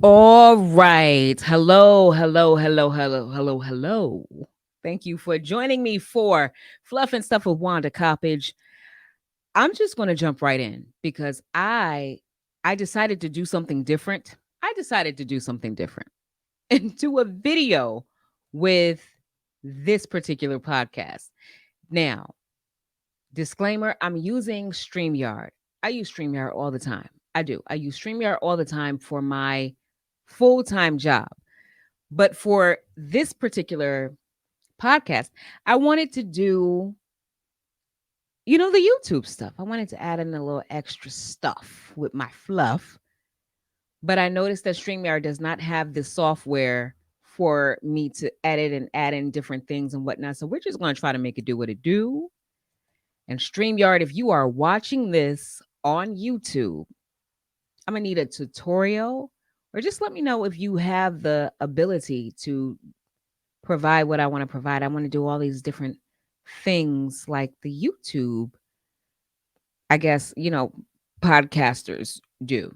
All right. Hello, hello, hello, hello, hello, hello. Thank you for joining me for Fluff and Stuff with Wanda Coppage. I'm just going to jump right in because I decided to do something different. I decided to do something different and do a video with this particular podcast. Now, disclaimer, I'm using StreamYard. I use StreamYard all the time. I do. I use StreamYard all the time for my full-time job. But for this particular podcast, I wanted to do, the YouTube stuff. I wanted to add in a little extra stuff with my fluff. But I noticed that StreamYard does not have the software for me to edit and add in different things and whatnot. So we're just going to try to make it do what it do. And StreamYard, if you are watching this on YouTube, I'm going to need a tutorial or just let me know if you have the ability to provide what I want to provide. I want to do all these different things like the YouTube, I guess, podcasters do.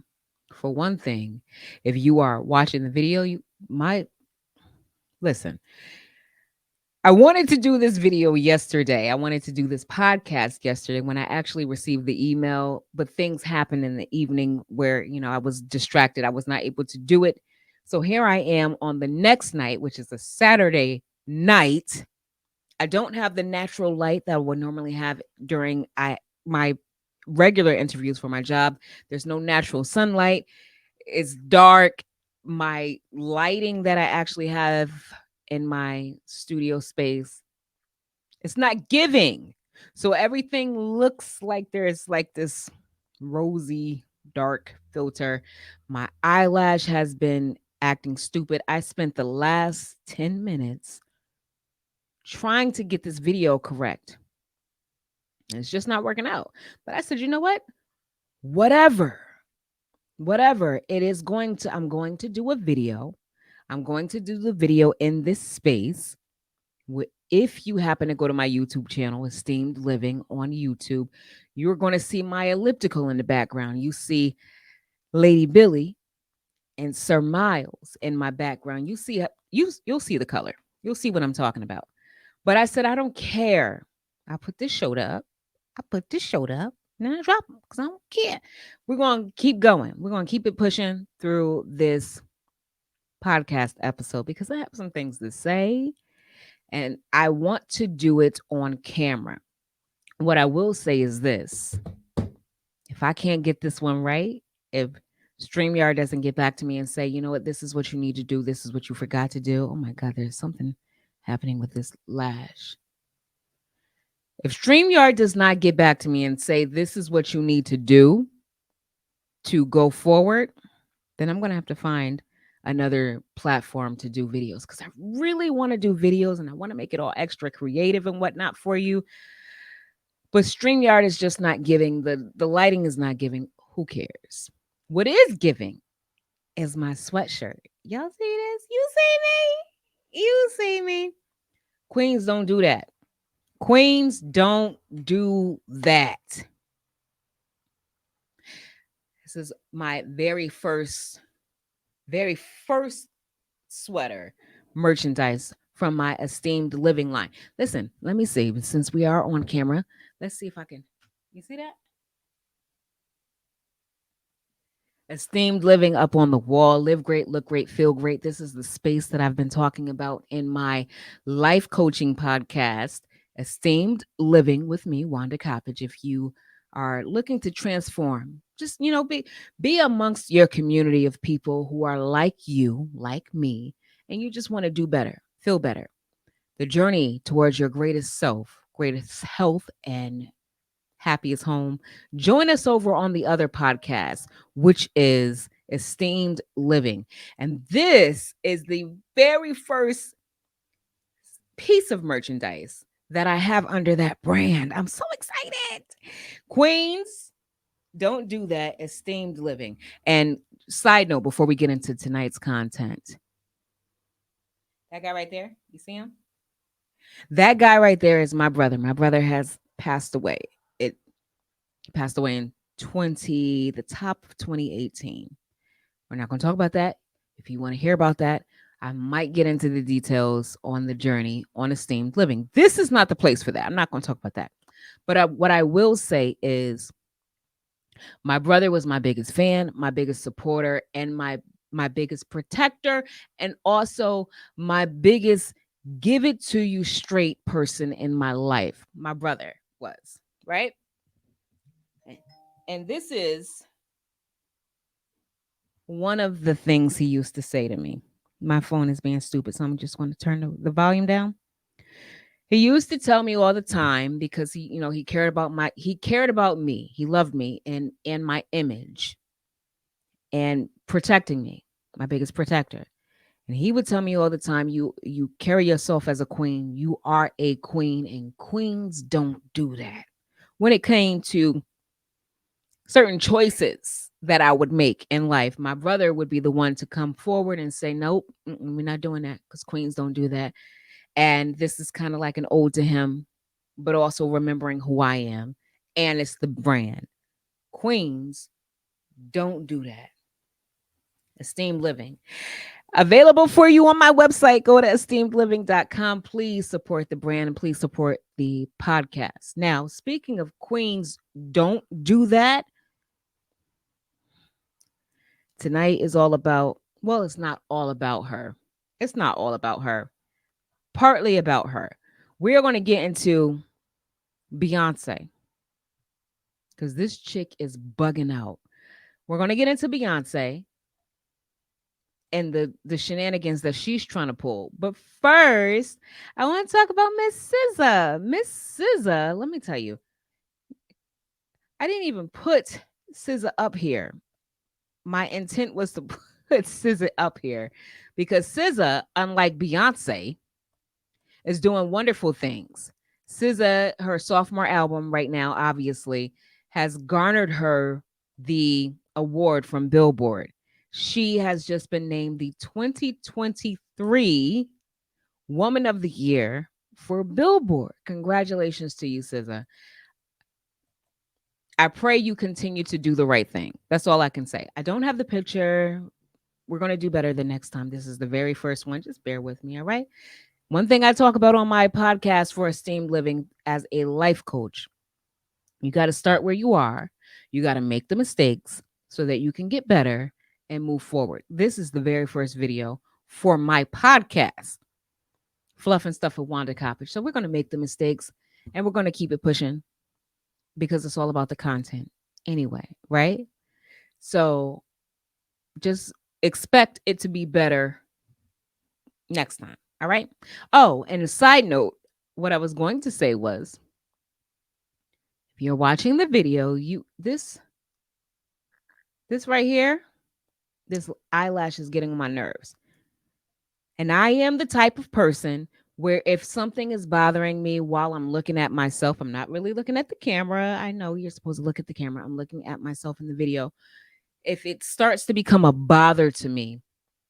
For one thing, if you are watching the video, you might listen. I wanted to do this video yesterday. I wanted to do this podcast yesterday when I actually received the email, but things happened in the evening where, I was distracted. I was not able to do it. So here I am on the next night, which is a Saturday night. I don't have the natural light that I would normally have during my regular interviews for my job. There's no natural sunlight. It's dark. My lighting that I actually have in my studio space, it's not giving. So everything looks like there's like this rosy dark filter. My eyelash has been acting stupid. I spent the last 10 minutes trying to get this video correct. And it's just not working out. But I said, you know what? Whatever. Whatever. I'm going to do a video. I'm going to do the video in this space. If you happen to go to my YouTube channel, Esteemed Living on YouTube, you're going to see my elliptical in the background. You see Lady Billy and Sir Miles in my background. You'll see the color. You'll see what I'm talking about. But I said I don't care. I put this shoulder up. I put this shoulder up. And then I drop them because I don't care. We're going to keep going. We're going to keep it pushing through this podcast episode because I have some things to say and I want to do it on camera. What I will say is this: if I can't get this one right, if StreamYard doesn't get back to me and say, you know what, this is what you need to do, this is what you forgot to do. Oh my God, there's something happening with this lash. If StreamYard does not get back to me and say, this is what you need to do to go forward, then I'm going to have to find another platform to do videos because I really want to do videos and I want to make it all extra creative and whatnot for you. But StreamYard is just not giving, the lighting is not giving. Who cares? What is giving is my sweatshirt. Y'all see this? You see me? You see me? Queens don't do that. Queens don't do that. This is my very first sweater merchandise from my Esteemed Living line. Listen, let me see. Since we are on camera, let's see if I can. You see that? Esteemed Living up on the wall. Live great, look great, feel great. This is the space that I've been talking about in my life coaching podcast, Esteemed Living with me, Wanda Coppage. If you are looking to transform, just be amongst your community of people who are like you, like me, and you just want to do better, feel better. The journey towards your greatest self, greatest health, and happiest home. Join us over on the other podcast, which is Esteemed Living. And this is the very first piece of merchandise that I have under that brand. I'm so excited. Queens, don't do that. Esteemed Living. And side note, before we get into tonight's content, that guy right there, you see him? That guy right there is my brother. My brother has passed away. It passed away in the top of 2018. We're not going to talk about that. If you want to hear about that, I might get into the details on the journey on esteemed living. This is not the place for that. I'm not going to talk about that. But what I will say is my brother was my biggest fan, my biggest supporter, and my biggest protector, and also my biggest give it to you straight person in my life. My brother was, right? And this is one of the things he used to say to me. My phone is being stupid, so I'm just going to turn the volume down. He used to tell me all the time because he cared about me. He loved me and my image and protecting me, my biggest protector. And he would tell me all the time, you carry yourself as a queen. You are a queen, and queens don't do that. When it came to certain choices that I would make in life, my brother would be the one to come forward and say, "Nope, we're not doing that because queens don't do that." And this is kind of like an ode to him, but also remembering who I am. And it's the brand. Queens don't do that. Esteemed Living. Available for you on my website. Go to esteemedliving.com. Please support the brand and please support the podcast. Now, speaking of queens, don't do that. Tonight is all about, well, it's not all about her. It's not all about her. Partly about her. We are going to get into Beyonce because this chick is bugging out. We're going to get into Beyonce and the shenanigans that she's trying to pull. But first, I want to talk about Miss SZA. Miss SZA, let me tell you, I didn't even put SZA up here. My intent was to put SZA up here because SZA, unlike Beyonce, is doing wonderful things. SZA, her sophomore album right now, obviously, has garnered her the award from Billboard. She has just been named the 2023 Woman of the Year for Billboard. Congratulations to you, SZA. I pray you continue to do the right thing. That's all I can say. I don't have the picture. We're going to do better the next time. This is the very first one. Just bear with me, all right? One thing I talk about on my podcast for Esteemed Living as a life coach, you got to start where you are. You got to make the mistakes so that you can get better and move forward. This is the very first video for my podcast, Fluff and Stuff with Wanda Coppage. So we're going to make the mistakes and we're going to keep it pushing because it's all about the content anyway, right? So just expect it to be better next time. All right. Oh, and a side note, what I was going to say was if you're watching the video, this right here, this eyelash is getting on my nerves. And I am the type of person where if something is bothering me while I'm looking at myself, I'm not really looking at the camera. I know you're supposed to look at the camera. I'm looking at myself in the video. If it starts to become a bother to me,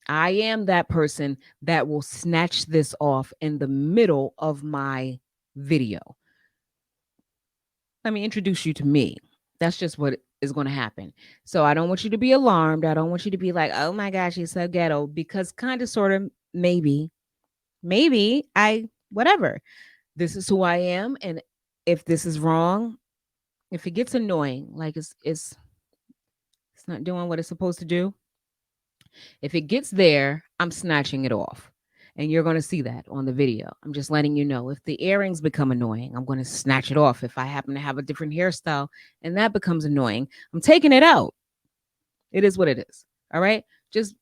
I am that person that will snatch this off in the middle of my video. Let me introduce you to me. That's just what is going to happen. So I don't want you to be alarmed. I don't want you to be like, oh my gosh, he's so ghetto, because kind of, sort of, maybe, whatever. This is who I am. And if this is wrong, if it gets annoying, like it's not doing what it's supposed to do, if it gets there, I'm snatching it off. And you're going to see that on the video. I'm just letting you know. If the earrings become annoying, I'm going to snatch it off. If I happen to have a different hairstyle and that becomes annoying, I'm taking it out. It is what it is. All right? Just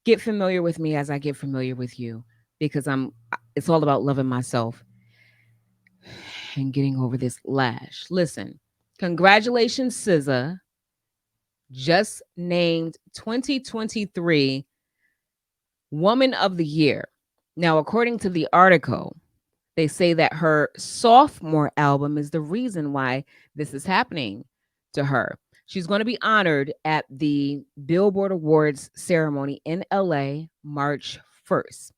get familiar with me as I get familiar with you, because it's all about loving myself and getting over this lash. Listen, congratulations, SZA. Just named 2023 Woman of the Year. Now, according to the article, they say that her sophomore album is the reason why this is happening to her. She's going to be honored at the Billboard Awards ceremony in LA March 1st.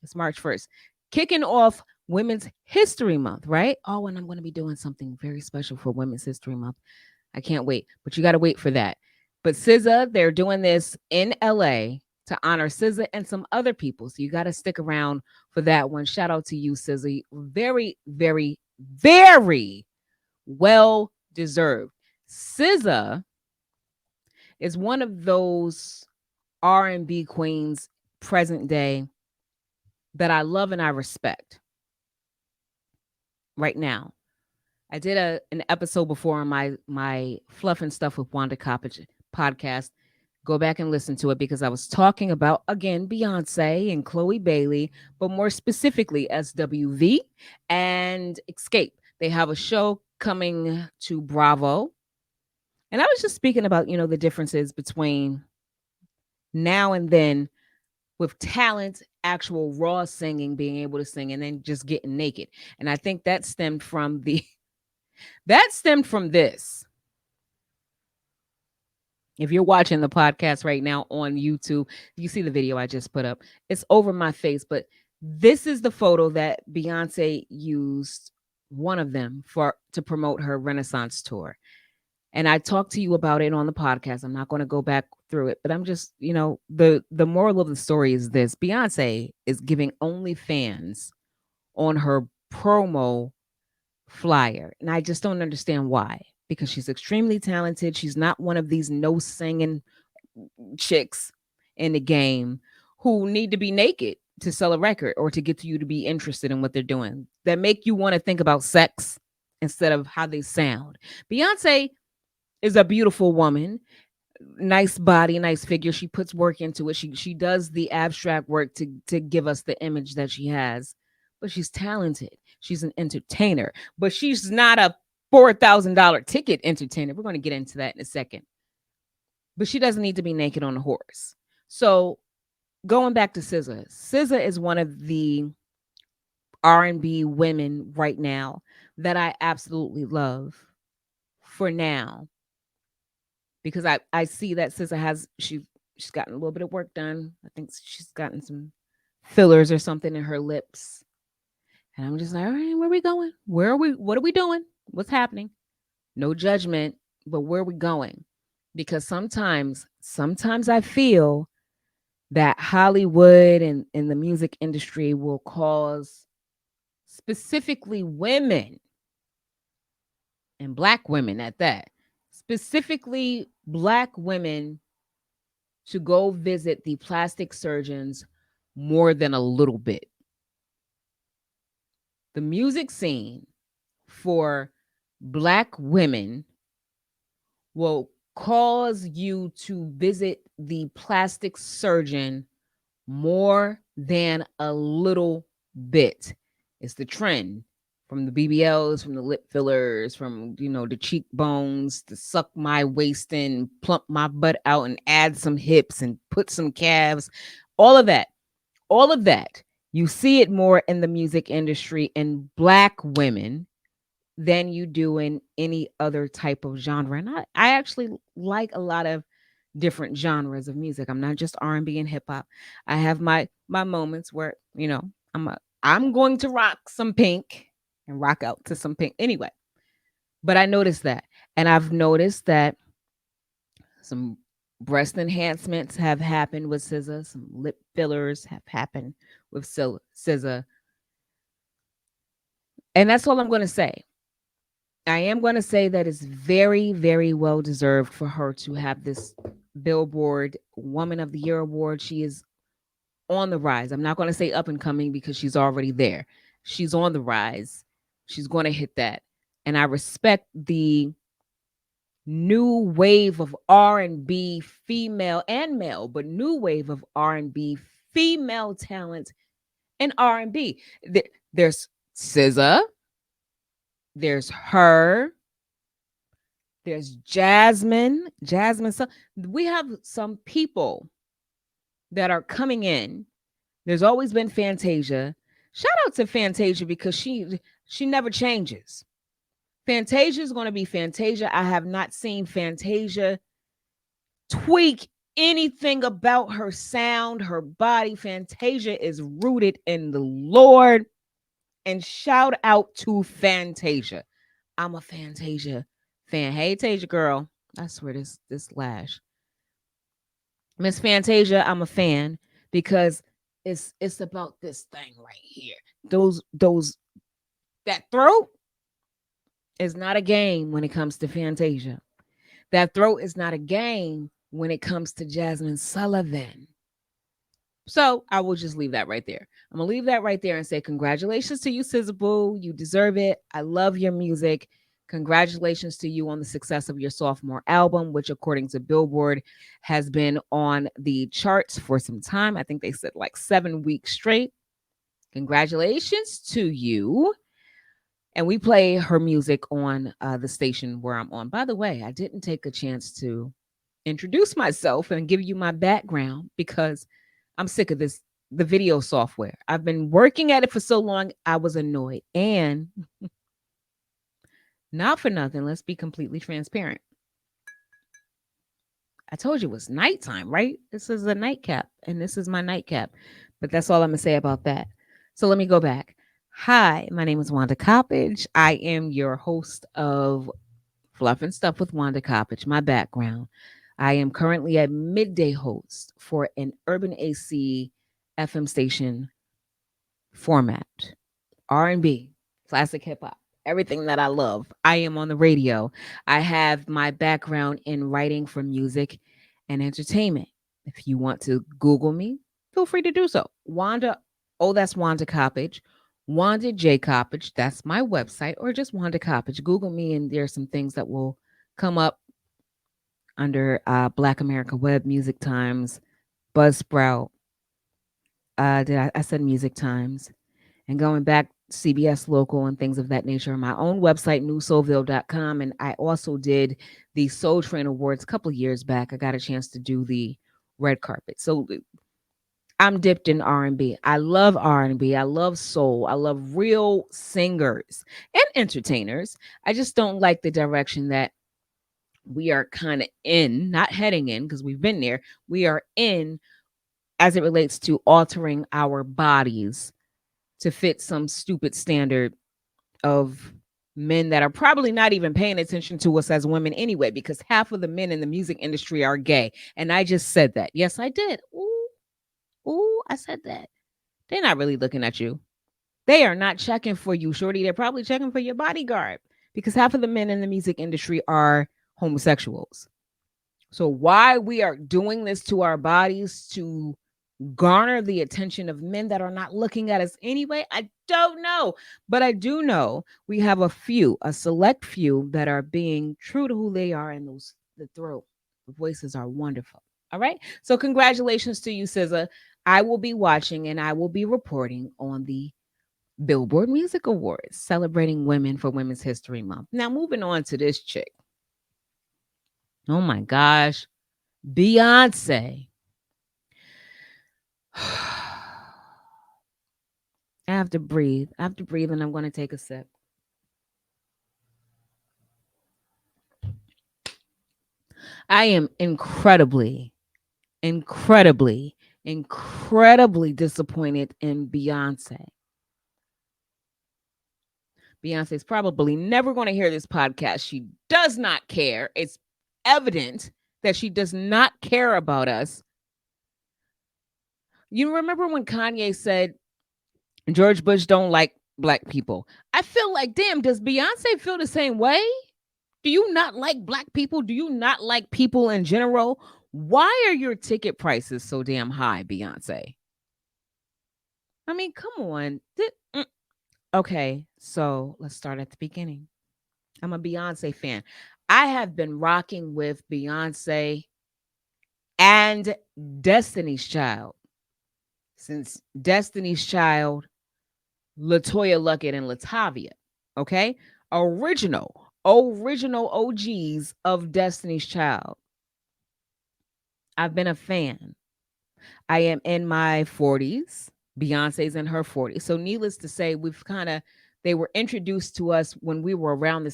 It's March 1st. Kicking off Women's History Month, right? Oh, and I'm going to be doing something very special for Women's History Month. I can't wait, but you got to wait for that. But SZA, they're doing this in LA to honor SZA and some other people. So you got to stick around for that one. Shout out to you, SZA. Very, very, very well deserved. SZA is one of those R&B queens present day that I love and I respect right now. I did an episode before on my Fluff and Stuff with Wanda Coppage podcast. Go back and listen to it because I was talking about again Beyonce and Chloe Bailey, but more specifically SWV and Escape. They have a show coming to Bravo. And I was just speaking about, the differences between now and then with talent, actual raw singing, being able to sing, and then just getting naked. And I think that stemmed from this. If you're watching the podcast right now on YouTube, you see the video I just put up. It's over my face, but this is the photo that Beyonce used, one of them, to promote her Renaissance tour. And I talked to you about it on the podcast. I'm not going to go back through it, but I'm just, the moral of the story is this. Beyonce is giving OnlyFans on her promo flyer. And I just don't understand why. Because she's extremely talented. She's not one of these no singing chicks in the game who need to be naked to sell a record or to get you to be interested in what they're doing, that make you want to think about sex instead of how they sound. Beyonce is a beautiful woman, nice body, nice figure. She puts work into it. She does the abstract work to give us the image that she has. But she's talented. She's an entertainer. But she's not a $4,000 ticket entertainer. We're going to get into that in a second. But she doesn't need to be naked on a horse. So going back to SZA. SZA is one of the R&B women right now that I absolutely love for now. Because I see that SZA she's gotten a little bit of work done. I think she's gotten some fillers or something in her lips. And I'm just like, all right, where are we going? Where are we? What are we doing? What's happening? No judgment, but where are we going? Because sometimes I feel that Hollywood and the music industry will cause specifically women and Black women at that, specifically Black women, to go visit the plastic surgeons more than a little bit. The music scene for Black women will cause you to visit the plastic surgeon more than a little bit. It's the trend from the BBLs, from the lip fillers, from, the cheekbones, to suck my waist in, plump my butt out and add some hips and put some calves, all of that. All of that. You see it more in the music industry in Black women than you do in any other type of genre. And I actually like a lot of different genres of music. I'm not just R&B and hip hop. I have my moments where, I'm going to rock some Pink and rock out to some Pink anyway. But I noticed that. And I've noticed that some breast enhancements have happened with SZA. Some lip fillers have happened with SZA. And that's all I'm going to say. I am going to say that it's very, very well deserved for her to have this Billboard Woman of the Year award. She is on the rise. I'm not going to say up and coming because she's already there. She's on the rise. She's going to hit that. And I respect the new wave of R&B, female and male, but new wave of R&B female talent in R&B. There's SZA. There's her. There's Jasmine. So we have some people that are coming in. There's always been Fantasia. Shout out to Fantasia because she never changes. Fantasia is going to be Fantasia. I have not seen Fantasia tweak anything about her sound, her body. Fantasia is rooted in the Lord. And shout out to Fantasia. I'm a Fantasia fan. Hey, Tasia girl. I swear this lash. Miss Fantasia, I'm a fan because it's about this thing right here. Those that throat is not a game when it comes to Fantasia. That throat is not a game when it comes to Jasmine Sullivan. So I will just leave that right there. I'm gonna leave that right there and say congratulations to you, SZA Boo. You deserve it. I love your music. Congratulations to you on the success of your sophomore album, which, according to Billboard, has been on the charts for some time. I think they said like 7 weeks straight. Congratulations to you. And we play her music on the station where I'm on. By the way, I didn't take a chance to introduce myself and give you my background because I'm sick of this the video software. I've been working at it for so long, I was annoyed. And not for nothing, let's be completely transparent. I told you it was nighttime, right? This is a nightcap, and this is my nightcap. But that's all I'm gonna say about that. So let me go back. Hi, my name is Wanda Coppage. I am your host of Fluff and Stuff with Wanda Coppage. My background. I am currently a midday host for an urban AC FM station format. R&B, classic hip hop, everything that I love. I am on the radio. I have my background in writing for music and entertainment. If you want to Google me, feel free to do so. Wanda, oh, that's Wanda Coppage. Wanda J. Coppage, that's my website, or just Wanda Coppage. Google me, and there's some things that will come up under Black America Web, Music Times, Buzzsprout. I said Music Times, and going back CBS Local and things of that nature. My own website, newsoulville.com. And I also did the Soul Train Awards a couple of years back. I got a chance to do the red carpet. So I'm dipped in R&B. I love R&B. I love soul. I love real singers and entertainers. I just don't like the direction that we are kind of in, not heading in because we've been there. We are in as it relates to altering our bodies to fit some stupid standard of men that are probably not even paying attention to us as women anyway, because half of the men in the music industry are gay. And I just said that. Yes, I did. Ooh, I said that. They're not really looking at you. They are not checking for you, shorty. They're probably checking for your bodyguard because half of the men in the music industry are homosexuals. So why we are doing this to our bodies to garner the attention of men that are not looking at us anyway, I don't know. But I do know we have a select few that are being true to who they are, and those the throat. The voices are wonderful. All right. So congratulations to you, SZA. I will be watching and I will be reporting on the Billboard Music Awards celebrating women for Women's History Month. Now moving on to this chick. Oh my gosh. Beyonce. I have to breathe. I have to breathe, and I'm going to take a sip. I am incredibly, incredibly disappointed in Beyonce. Beyonce's probably never going to hear this podcast. She does not care. It's evident that she does not care about us. You remember when Kanye said George Bush don't like black people? I feel like, damn, does Beyonce feel the same way? Do you not like black people? Do you not like people in general? Why are your ticket prices so damn high, Beyonce? I mean, come on. Okay, so let's start at the beginning. I'm a Beyonce fan. I have been rocking with Beyonce and Destiny's Child since Destiny's Child, Latoya Luckett, and Latavia. Okay, original OGs of Destiny's Child. I've been a fan. I am in my 40s. Beyonce's in her 40s. So needless to say, they were introduced to us when we were around the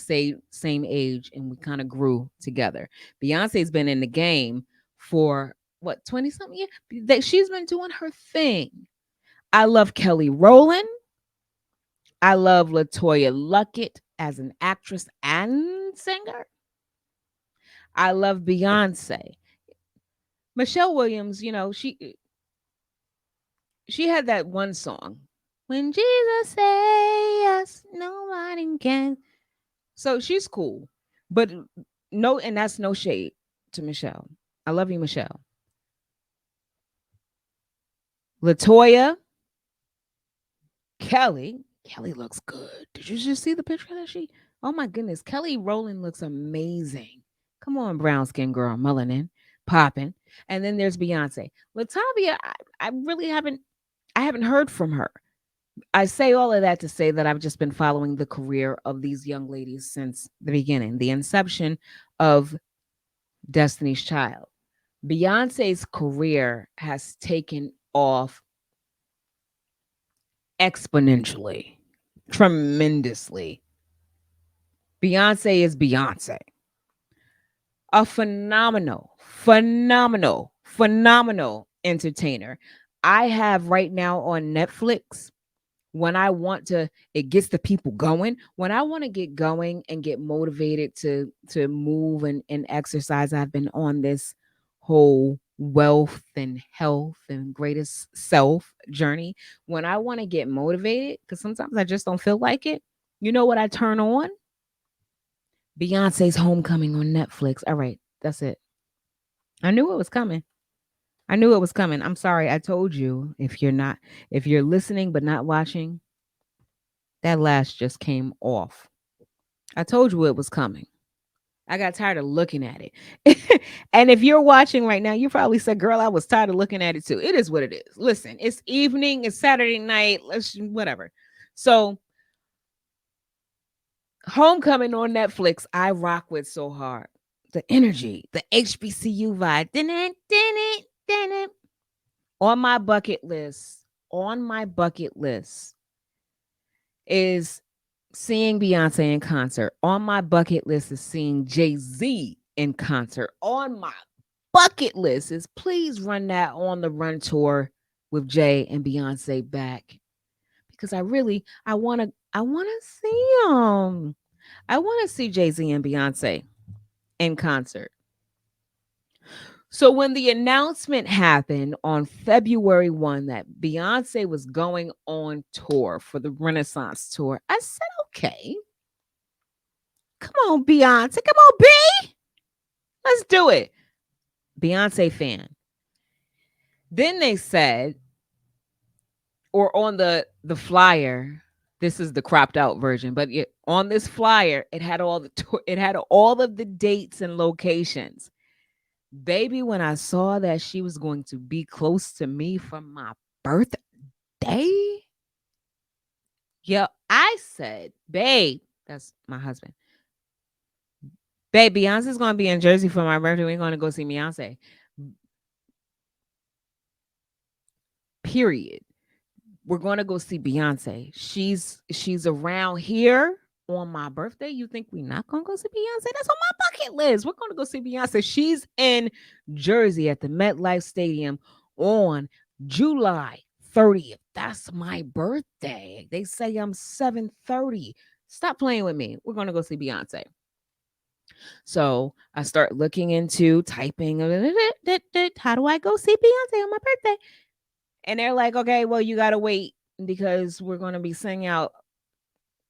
same age, and we kind of grew together. Beyonce's been in the game for what, 20 something years? She's been doing her thing. I love Kelly Rowland. I love Latoya Luckett as an actress and singer. I love Beyonce. Michelle Williams, she had that one song. When Jesus say yes, nobody can. So she's cool. But no, and that's no shade to Michelle. I love you, Michelle. Latoya, Kelly. Kelly looks good. Did you just see the picture that she? Oh my goodness, Kelly Rowland looks amazing. Come on, brown skin girl, melanin, popping. And then there's Beyonce. Latavia, I really haven't. I haven't heard from her. I say all of that to say that I've just been following the career of these young ladies since the beginning, the inception of Destiny's Child. Beyonce's career has taken off exponentially, tremendously. Beyonce is Beyonce. A phenomenal entertainer. I have right now on Netflix when I want to it gets the people going. When I want to get going and get motivated to move and exercise, I've been on this whole wealth and health and greatest self journey. When I want to get motivated, because sometimes I just don't feel like it, you know what I turn on? Beyonce's Homecoming on Netflix. All right, that's it. I knew it was coming. I knew it was coming. I'm sorry. I told you if you're listening but not watching, that lash just came off. I told you it was coming. I got tired of looking at it. And if you're watching right now, you probably said, "Girl, I was tired of looking at it too." It is what it is. Listen, it's evening, it's Saturday night, let's whatever. So, Homecoming on Netflix, I rock with so hard. The energy, the HBCU vibe. On my bucket list, is seeing Beyonce in concert. On my bucket list is seeing Jay-Z in concert. On my bucket list is please run that On the Run tour with Jay and Beyonce back because I want to see them. I want to see Jay-Z and Beyonce in concert. So when the announcement happened on February 1 that Beyonce was going on tour for the Renaissance tour, I said, "Okay, come on, Beyonce. Come on, B. Let's do it." Beyonce fan. Then they said, or on the flyer, this is the cropped out version, but on this flyer, it had it had all of the dates and locations. Baby, when I saw that she was going to be close to me for my birthday, yeah, I said, "Babe, that's my husband. Babe, Beyonce's going to be in Jersey for my birthday. We're going to go see Beyonce." Period. We're going to go see Beyonce. She's around here on my birthday. You think we're not going to go see Beyonce? That's on my bucket list. We're going to go see Beyonce. She's in Jersey at the MetLife Stadium on July 30th. That's my birthday. They say I'm 730. Stop playing with me. We're going to go see Beyonce. So I start looking into typing. How do I go see Beyonce on my birthday? And they're like, "Okay, well, you got to wait because we're going to be sending out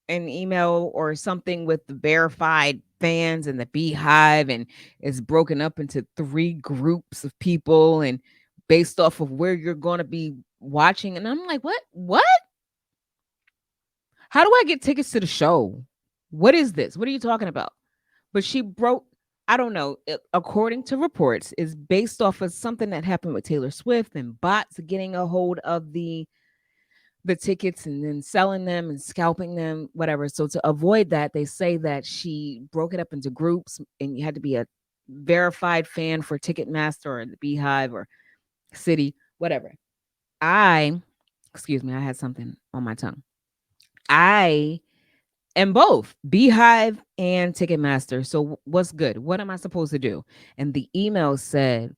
an email or something with the verified fans and the beehive. And it's broken up into 3 groups of people and based off of where you're going to be watching." And I'm like, What? How do I get tickets to the show? What is this? What are you talking about? But she broke, I don't know, according to reports, is based off of something that happened with Taylor Swift and bots getting a hold of the tickets and then selling them and scalping them, whatever. So to avoid that, they say that she broke it up into groups and you had to be a verified fan for Ticketmaster or the Beehive or City, whatever. I, excuse me, I had something on my tongue. I am both Beehive and Ticketmaster. So what's good? What am I supposed to do? And the email said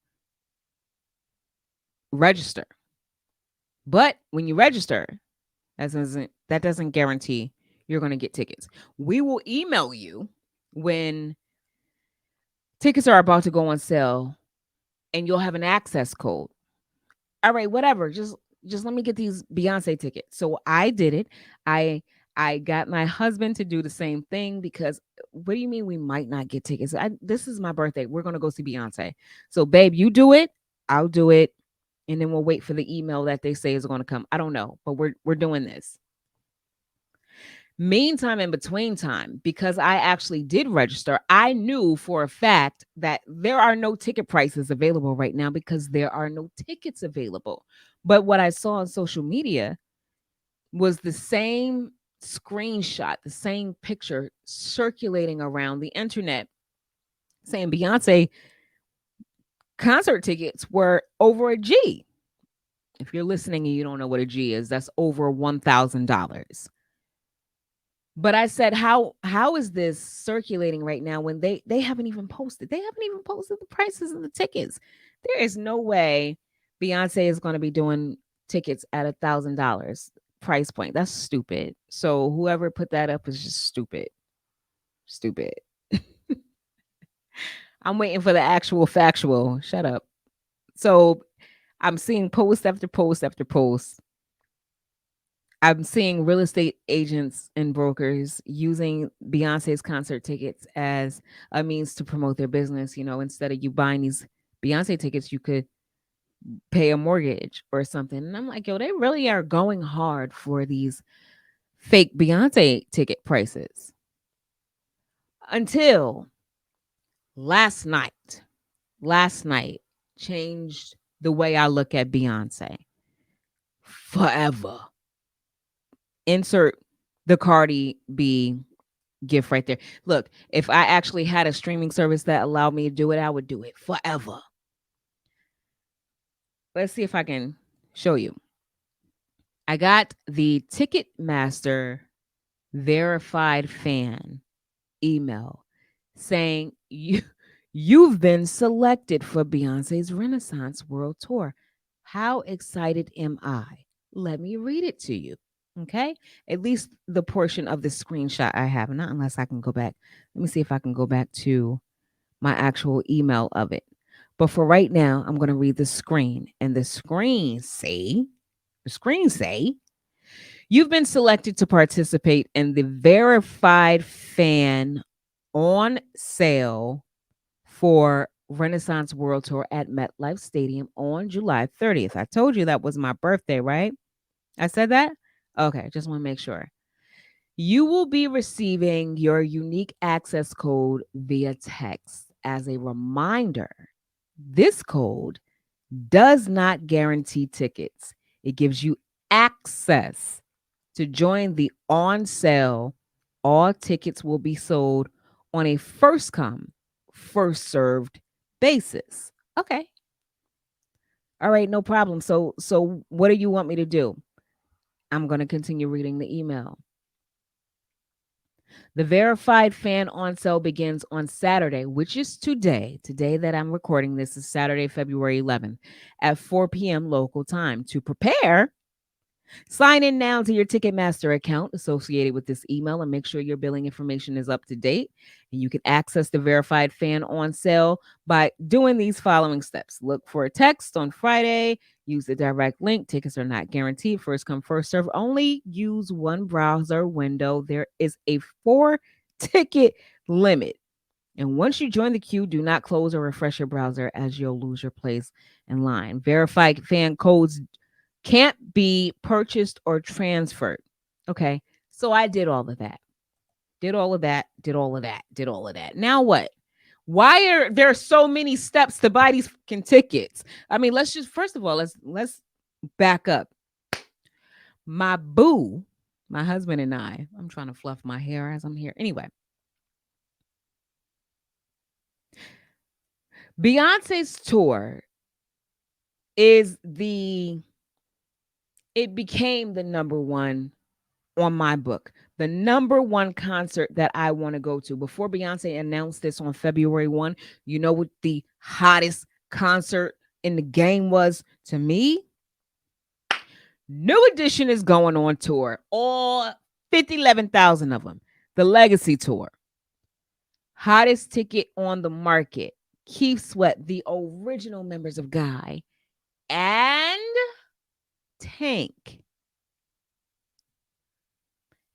register. But when you register, that doesn't guarantee you're going to get tickets. We will email you when tickets are about to go on sale and you'll have an access code. All right, whatever. Just let me get these Beyonce tickets. So I did it. I I got my husband to do the same thing because what do you mean we might not get tickets? This is my birthday. We're gonna go see Beyonce. So babe, you do it. I'll do it, and then we'll wait for the email that they say is going to come. I don't know, but we're doing this. Meantime, in between time, because I actually did register, I knew for a fact that there are no ticket prices available right now because there are no tickets available. But what I saw on social media was the same screenshot, the same picture circulating around the internet saying Beyonce concert tickets were over a G. If you're listening and you don't know what a G is, that's over $1,000. But I said, how is this circulating right now when they haven't even posted? They haven't even posted the prices of the tickets. There is no way Beyonce is going to be doing tickets at $1,000 price point. That's stupid. So whoever put that up is just stupid. Stupid. I'm waiting for the actual factual. Shut up. So I'm seeing post after post after post. I'm seeing real estate agents and brokers using Beyonce's concert tickets as a means to promote their business. Instead of you buying these Beyonce tickets, you could pay a mortgage or something. And I'm like, yo, they really are going hard for these fake Beyonce ticket prices. Until last night. Last night changed the way I look at Beyonce forever. Insert the Cardi B gift right there. Look, if I actually had a streaming service that allowed me to do it, I would do it forever. Let's see if I can show you. I got the Ticketmaster verified fan email saying you've been selected for Beyonce's Renaissance World Tour. How excited am I? Let me read it to you. Okay? At least the portion of the screenshot I have, not unless I can go back. Let me see if I can go back to my actual email of it. But for right now, I'm going to read the screen. And the screen say, you've been selected to participate in the verified fan on sale for Renaissance World Tour at MetLife Stadium on July 30th. I told you that was my birthday, right? I said that? Okay, just want to make sure. You will be receiving your unique access code via text. As a reminder, this code does not guarantee tickets. It gives you access to join the on sale. All tickets will be sold on a first come, first served basis. Okay. All right, no problem. So what do you want me to do? I'm going to continue reading the email. The verified fan on sale begins on Saturday, which is today. Today that I'm recording this is Saturday, February 11th at 4 p.m. local time. To prepare, sign in now to your Ticketmaster account associated with this email and make sure your billing information is up to date. And you can access the verified fan on sale by doing these following steps. Look for a text on Friday. Use the direct link. Tickets are not guaranteed. First come, first serve. Only use one browser window. There is a 4 ticket limit. And once you join the queue, do not close or refresh your browser as you'll lose your place in line. Verified fan codes can't be purchased or transferred. Okay. So I did all of that. Did all of that. Did all of that. Did all of that. Now what? Why are there so many steps to buy these fucking tickets? I mean, let's just first of all, let's back up. My boo, my husband and I'm trying to fluff my hair as I'm here. Anyway, Beyonce's tour is it became the number one on my book, the number one concert that I want to go to. Before Beyonce announced this on February 1, you know what the hottest concert in the game was to me? New Edition is going on tour. All 11,000 of them. The Legacy Tour. Hottest ticket on the market. Keith Sweat, the original members of Guy, and Tank.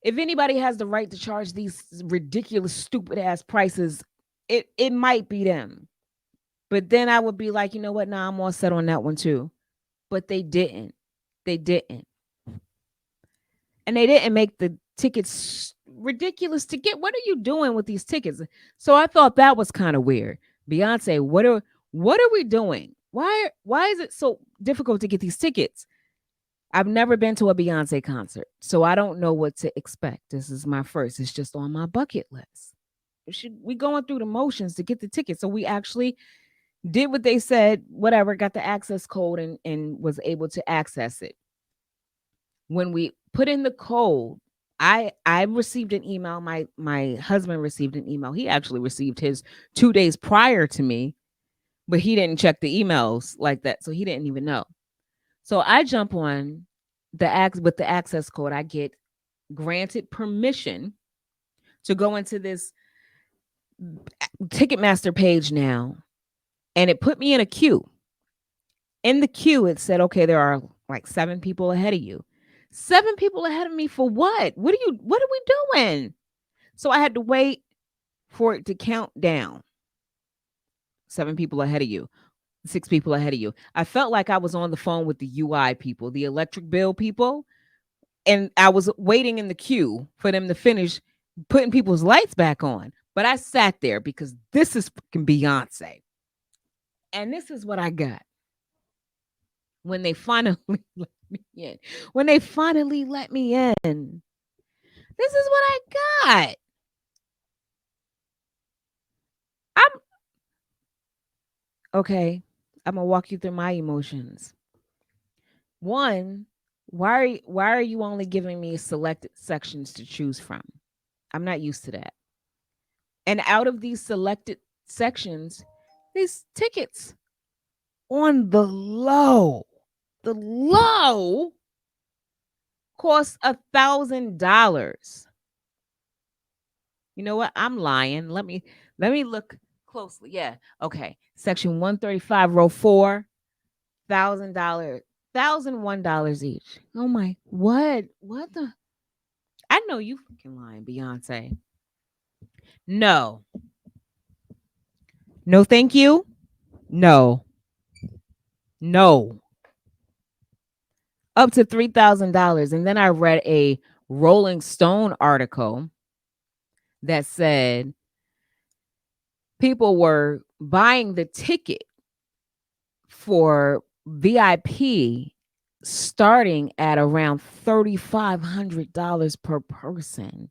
If anybody has the right to charge these ridiculous, stupid ass prices, it might be them. But then I would be like, you know what? Nah, I'm all set on that one too. But they didn't. They didn't. And they didn't make the tickets ridiculous to get. What are you doing with these tickets? So I thought that was kind of weird. Beyonce, what are we doing? Why is it so difficult to get these tickets? I've never been to a Beyonce concert, so I don't know what to expect. This is my first. It's just on my bucket list. We going through the motions to get the tickets. So we actually did what they said, whatever, got the access code and was able to access it. When we put in the code, I received an email. My husband received an email. He actually received his 2 days prior to me, but he didn't check the emails like that, so he didn't even know. So I jump on with the access code. I get granted permission to go into this Ticketmaster page now, and it put me in a queue. In the queue, it said, okay, there are like 7 people ahead of you. 7 people ahead of me for what? What are we doing? So I had to wait for it to count down. 7 people ahead of you. 6 people ahead of you. I felt like I was on the phone with the UI people, the electric bill people, and I was waiting in the queue for them to finish putting people's lights back on. But I sat there because this is fucking Beyonce. And this is what I got when they finally let me in. When they finally let me in, this is what I got. I'm okay. I'm gonna walk you through my emotions. One, why are you only giving me selected sections to choose from? I'm not used to that. And out of these selected sections, these tickets on the low cost $1,000. You know what? I'm lying. Let me look closely. Yeah. Okay. Section 135, row 4, $1,000, $1,001 each. Oh my, what? What the? I know you fucking lying, Beyonce. No. No, thank you. No. No. Up to $3,000. And then I read a Rolling Stone article that said people were buying the ticket for VIP starting at around $3,500 per person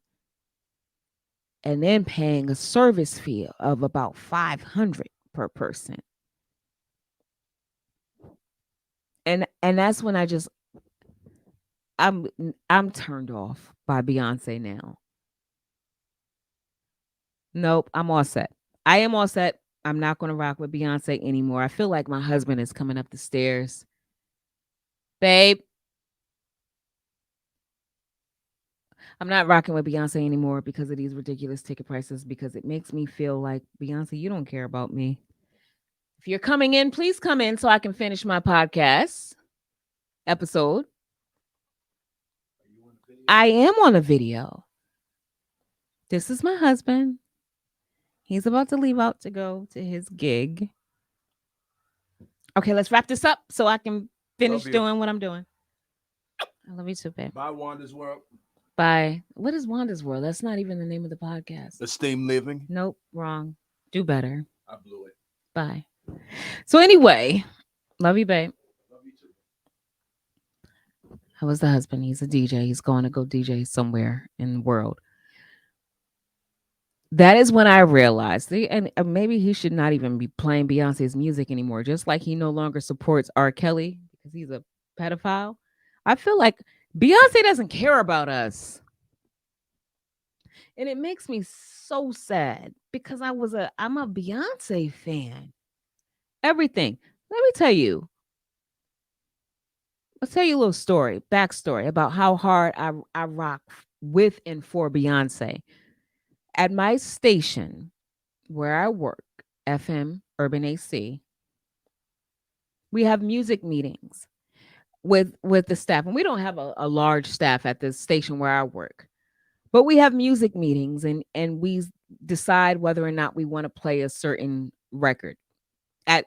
and then paying a service fee of about $500 per person. And that's when I'm I'm turned off by Beyonce now. Nope, I'm all set. I am all set. I'm not going to rock with Beyonce anymore. I feel like my husband is coming up the stairs. Babe, I'm not rocking with Beyonce anymore because of these ridiculous ticket prices because it makes me feel like, Beyonce, you don't care about me. If you're coming in, please come in so I can finish my podcast episode. I am on a video. This is my husband. He's about to leave out to go to his gig. Okay, let's wrap this up so I can finish doing what I'm doing. I love you too, babe. Bye, Wanda's World. Bye. What is Wanda's World? That's not even the name of the podcast. Esteem Living. Nope, wrong. Do better. I blew it. Bye. So anyway, love you, babe. Love you too. How was the husband? He's a DJ. He's going to go DJ somewhere in the world. That is when I realized, and maybe he should not even be playing Beyonce's music anymore, just like he no longer supports R. Kelly because he's a pedophile. I feel like Beyonce doesn't care about us. And it makes me so sad because I'm a Beyonce fan. Everything. Let me tell you. I'll tell you a little backstory about how hard I rock with and for Beyonce. At my station where I work FM, Urban AC, we have music meetings with the staff. And we don't have a large staff at the station where I work. But we have music meetings and we decide whether or not we want to play a certain record at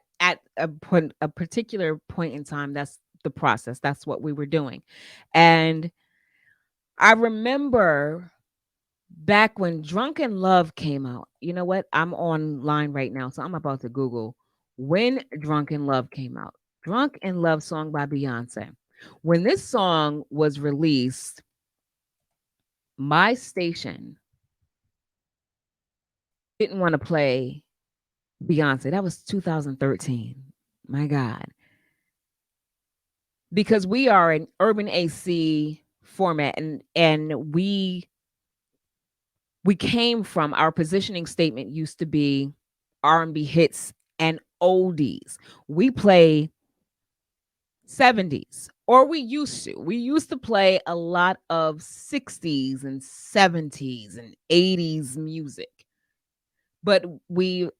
a particular point in time. That's the process. That's what we were doing. And I remember back when Drunken Love came out. You know what? I'm online right now, so I'm about to Google when Drunken Love came out. Drunk in Love song by Beyonce. When this song was released, my station didn't want to play Beyonce. That was 2013. My God. Because we are an urban AC format and we came from our positioning statement used to be R&B hits and oldies. We play 70s or we used to play a lot of 60s and 70s and 80s music. But we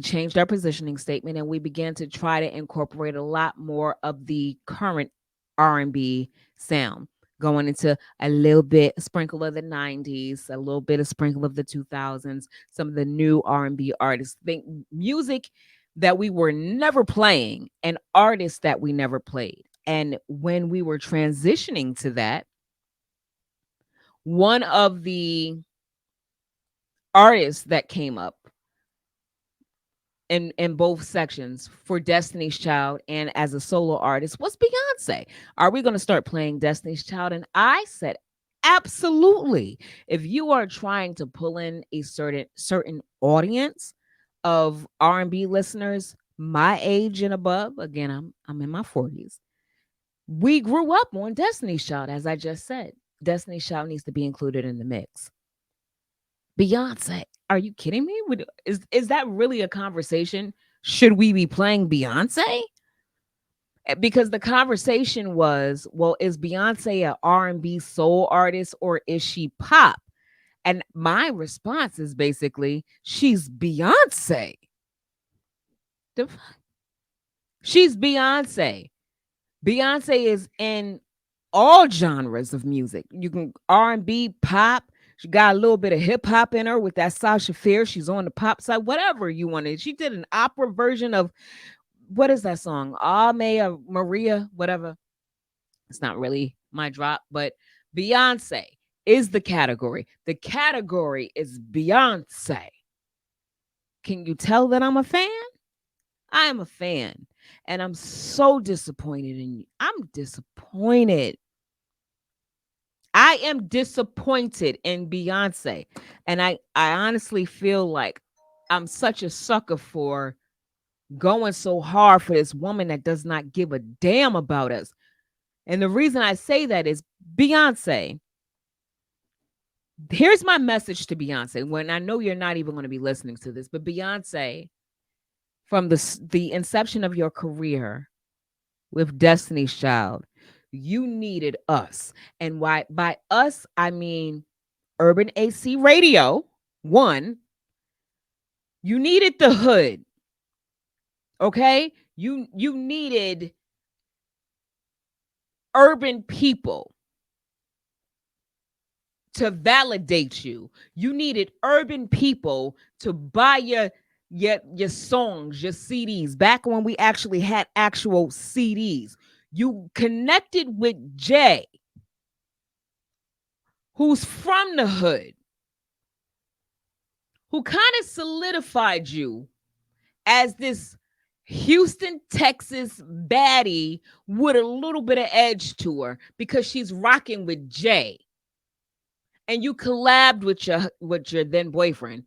changed our positioning statement and we began to try to incorporate a lot more of the current R&B sound, going into a little bit a sprinkle of the 90s, a little bit of sprinkle of the 2000s, some of the new R&B artists, think music that we were never playing and artists that we never played. And when we were transitioning to that, one of the artists that came up in both sections for Destiny's Child and as a solo artist was Beyonce. Are we going to start playing Destiny's Child? And I said, absolutely. If you are trying to pull in a certain audience of R&B listeners my age and above, again, I'm in my 40s. We grew up on Destiny's Child, as I just said. Destiny's Child needs to be included in the mix. Beyonce. Are you kidding me? Is that really a conversation? Should we be playing Beyonce? Because the conversation was, well, is Beyonce an R&B soul artist or is she pop? And my response is basically, she's Beyonce. She's Beyonce. Beyonce is in all genres of music. You can R&B, pop. She got a little bit of hip hop in her with that Sasha Fierce. She's on the pop side, whatever you wanted. She did an opera version of what is that song? Ave Maria, whatever. It's not really my drop, but Beyonce is the category. The category is Beyonce. Can you tell that I'm a fan? I am a fan. And I'm so disappointed in you. I'm disappointed. I am disappointed in Beyonce. And I honestly feel like I'm such a sucker for going so hard for this woman that does not give a damn about us. And the reason I say that is Beyonce. Here's my message to Beyonce. When I know you're not even going to be listening to this, but Beyonce, from the inception of your career with Destiny's Child, you needed us. And why by us, I mean Urban AC Radio. One, you needed the hood. Okay? You needed urban people to validate you. You needed urban people to buy your songs, your CDs. Back when we actually had actual CDs. You connected with Jay, who's from the hood, who kind of solidified you as this Houston, Texas baddie with a little bit of edge to her because she's rocking with Jay. And you collabed with your then boyfriend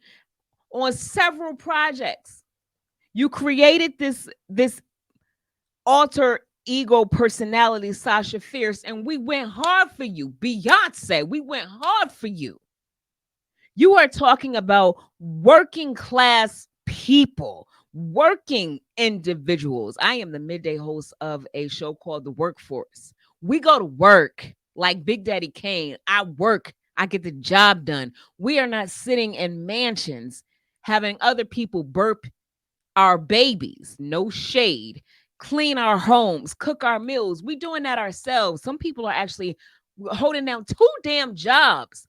on several projects. You created this alter ego personality, Sasha Fierce, and we went hard for you. Beyonce, we went hard for you. You are talking about working class people, working individuals. I am the midday host of a show called The Workforce. We go to work like Big Daddy Kane. I work, I get the job done. We are not sitting in mansions having other people burp our babies, no shade, clean our homes, cook our meals. We doing that ourselves. Some people are actually holding down two damn jobs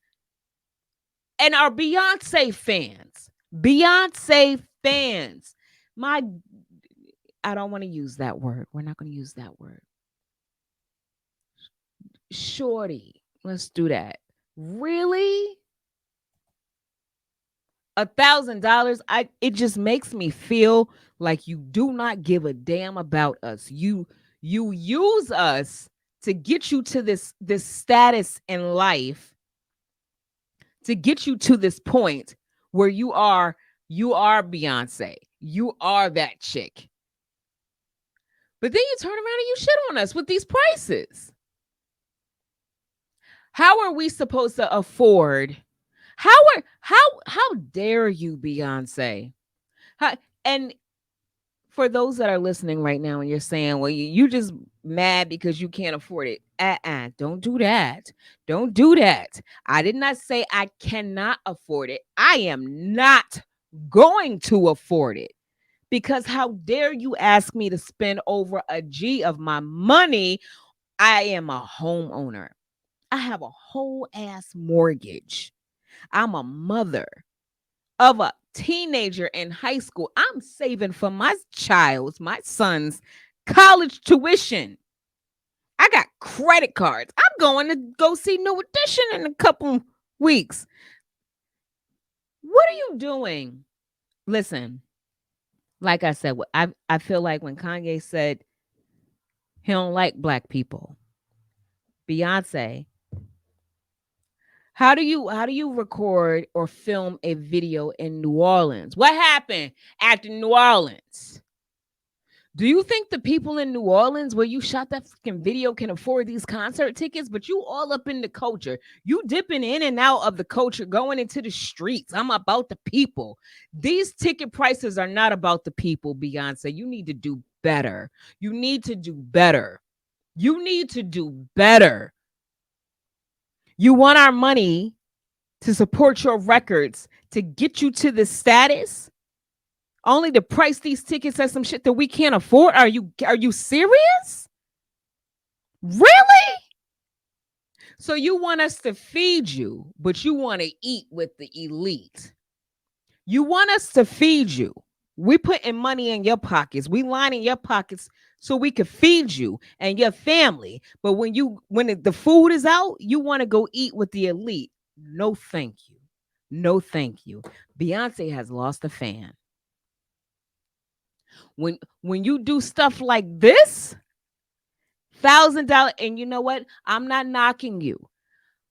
and are Beyonce fans. Beyonce fans. My I don't want to use that word. We're not going to use that word. Shorty. Let's do that. Really? $1,000? It just makes me feel like you do not give a damn about us. You use us to get you to this status in life, to get you to this point where you are Beyonce. You are that chick. But then you turn around and you shit on us with these prices. How are we supposed to afford? How dare you, Beyonce? And for those that are listening right now and you're saying, well, you just mad because you can't afford it. Don't do that. Don't do that. I did not say I cannot afford it. I am not going to afford it. Because how dare you ask me to spend over a G of my money? I am a homeowner. I have a whole ass mortgage. I'm a mother of a teenager in high school. I'm saving for my son's college tuition. I got credit cards. I'm going to go see New Edition in a couple weeks. What are you doing? Listen, like I said, I feel like when Kanye said he don't like black people, Beyonce, how do you record or film a video in New Orleans? What happened after New Orleans? Do you think the people in New Orleans where you shot that fucking video can afford these concert tickets? But you all up in the culture. You dipping in and out of the culture, going into the streets. I'm about the people. These ticket prices are not about the people, Beyonce. You need to do better. You need to do better. You need to do better. You want our money to support your records, to get you to this status, only to price these tickets at some shit that we can't afford? Are you serious? Really? So you want us to feed you, but you want to eat with the elite. You want us to feed you. We putting money in your pockets. We lining your pockets so we could feed you and your family. But when the food is out, you want to go eat with the elite. No, thank you. No, thank you. Beyonce has lost a fan. When you do stuff like this, $1,000, and you know what? I'm not knocking you.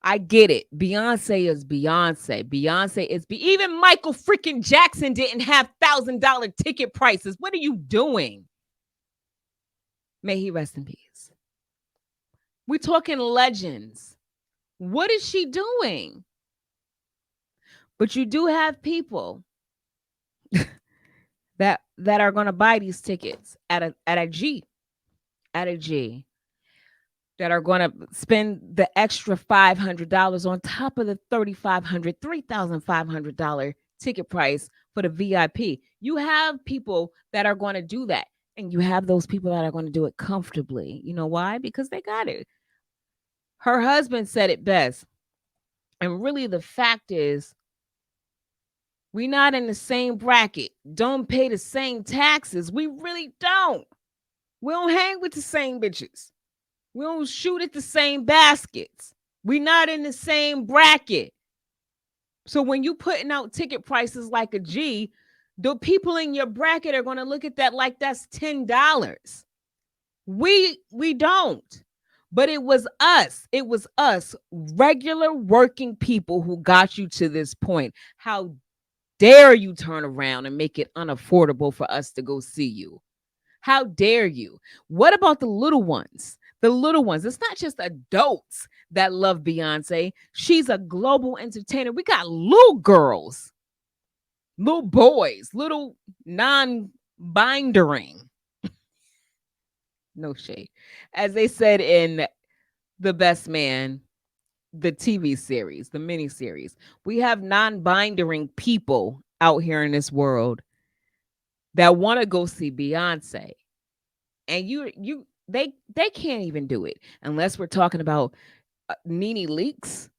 I get it. Beyonce is Beyonce. Beyonce is even Michael freaking Jackson didn't have $1,000 ticket prices. What are you doing? May he rest in peace. We're talking legends. What is she doing? But you do have people that are going to buy these tickets at a G, at a G, that are going to spend the extra $500 on top of the $3,500 ticket price for the VIP. You have people that are going to do that. And you have those people that are going to do it comfortably. You know why? Because they got it. Her husband said it best. And really, the fact is, we not in the same bracket. Don't pay the same taxes. We really don't. We don't hang with the same bitches. We don't shoot at the same baskets. We not in the same bracket. So when you putting out ticket prices like a G, the people in your bracket are going to look at that like that's $10. We don't. But it was us. It was us, regular working people, who got you to this point. How dare you turn around and make it unaffordable for us to go see you? How dare you? What about the little ones? The little ones. It's not just adults that love Beyonce. She's a global entertainer. We got little girls, little boys, little non-bindering. No shade. As they said in The Best Man, the TV series, the mini series, we have non-bindering people out here in this world that want to go see Beyonce, and they can't even do it unless we're talking about Nene Leaks.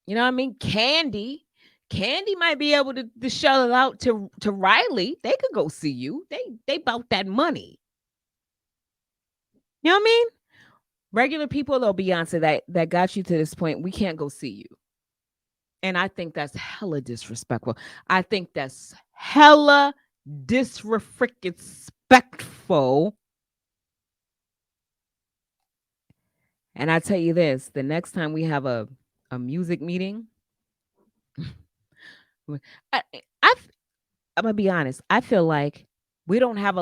You know what I mean? Candy might be able to shell it out to Riley. They could go see you. They bout that money. You know what I mean? Regular people though, Beyonce, that got you to this point, we can't go see you. And I think that's hella disrespectful. I think that's hella disrespectful. And I tell you this, the next time we have a music meeting, I, I I'm gonna be honest. I feel like we don't have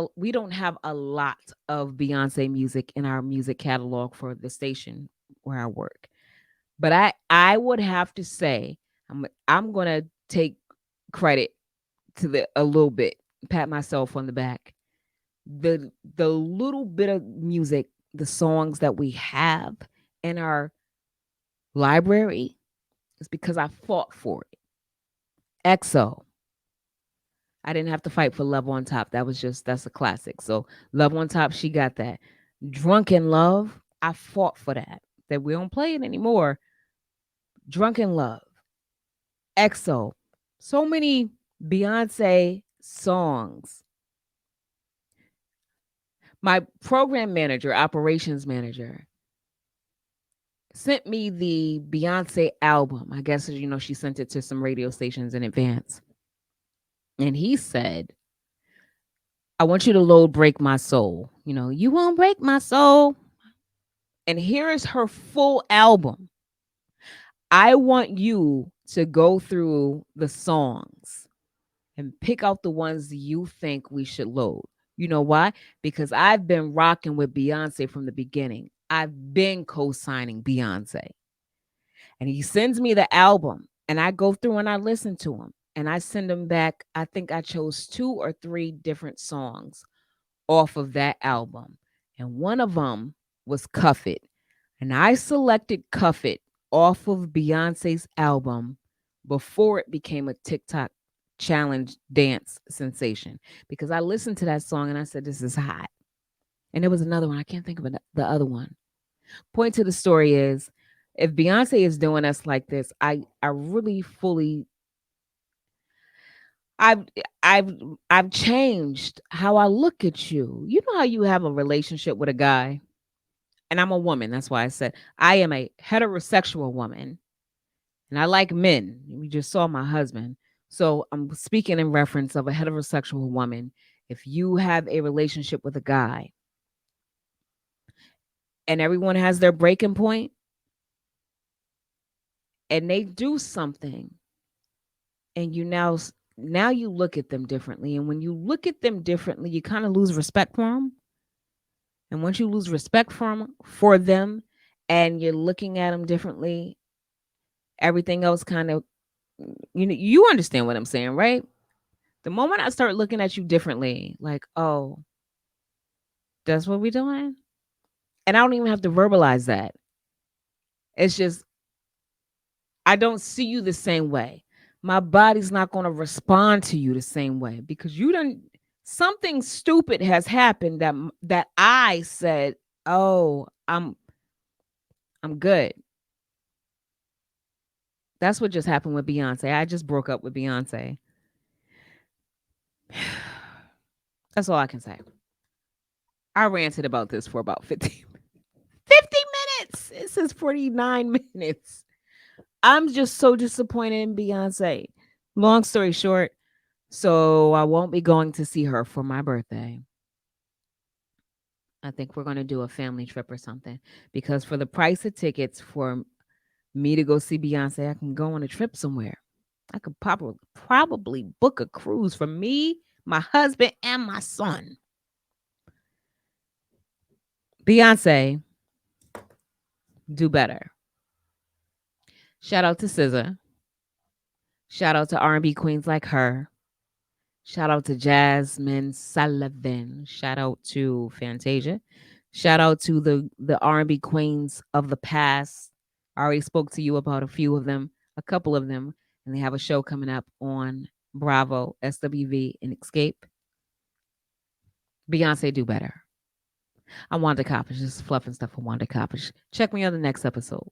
a lot of Beyonce music in our music catalog for the station where I work. But I would have to say I'm gonna take credit to the a little bit, pat myself on the back. The little bit of music, the songs that we have in our library is because I fought for it. EXO, I didn't have to fight for Love on Top. That's a classic. So Love on Top, she got that. Drunken Love, I fought for that. That we don't play it anymore. Drunken Love, EXO, so many Beyonce songs. My program manager, operations manager, sent me the Beyonce album. I guess she sent it to some radio stations in advance. And he said, I want you to load Break My Soul. You won't break my soul. And here is her full album. I want you to go through the songs and pick out the ones you think we should load. You know why? Because I've been rocking with Beyonce from the beginning. I've been co signing Beyonce. And he sends me the album, and I go through and I listen to them. And I send them back. I think I chose 2 or 3 different songs off of that album. And one of them was Cuff It. And I selected Cuff It off of Beyonce's album before it became a TikTok challenge dance sensation, because I listened to that song and I said, this is hot. And there was another one. I can't think of the other one. Point to the story is, if Beyonce is doing us like this, I really fully I've I've I've changed how I look at you. You know how you have a relationship with a guy, and I'm a woman. That's why I said I am a heterosexual woman, and I like men. We just saw my husband. So I'm speaking in reference of a heterosexual woman. If you have a relationship with a guy and everyone has their breaking point and they do something, and now you look at them differently, and when you look at them differently, you kind of lose respect for them. And once you lose respect for them and you're looking at them differently, everything else kind of, you understand what I'm saying, right? The moment I start looking at you differently, like, oh, that's what we're doing. And I don't even have to verbalize that. It's just, I don't see you the same way. My body's not going to respond to you the same way because something stupid has happened that I said, "Oh, I'm good." That's what just happened with Beyonce. I just broke up with Beyonce. That's all I can say. I ranted about this for about 50 minutes. It says 49 minutes. I'm just so disappointed in Beyonce. Long story short, so I won't be going to see her for my birthday. I think we're going to do a family trip or something, because for the price of tickets for me to go see Beyonce, I can go on a trip somewhere. I could probably book a cruise for me, my husband, and my son. Beyonce, do better. Shout out to SZA. Shout out to R&B queens like her. Shout out to Jasmine Sullivan. Shout out to Fantasia. Shout out to the R&B queens of the past. I already spoke to you about a few of them, a couple of them, and they have a show coming up on Bravo, SWV, and Escape. Beyonce do better. I'm Wanda Coppage. This is Fluff and Stuff with Wanda Coppage. Check me on the next episode.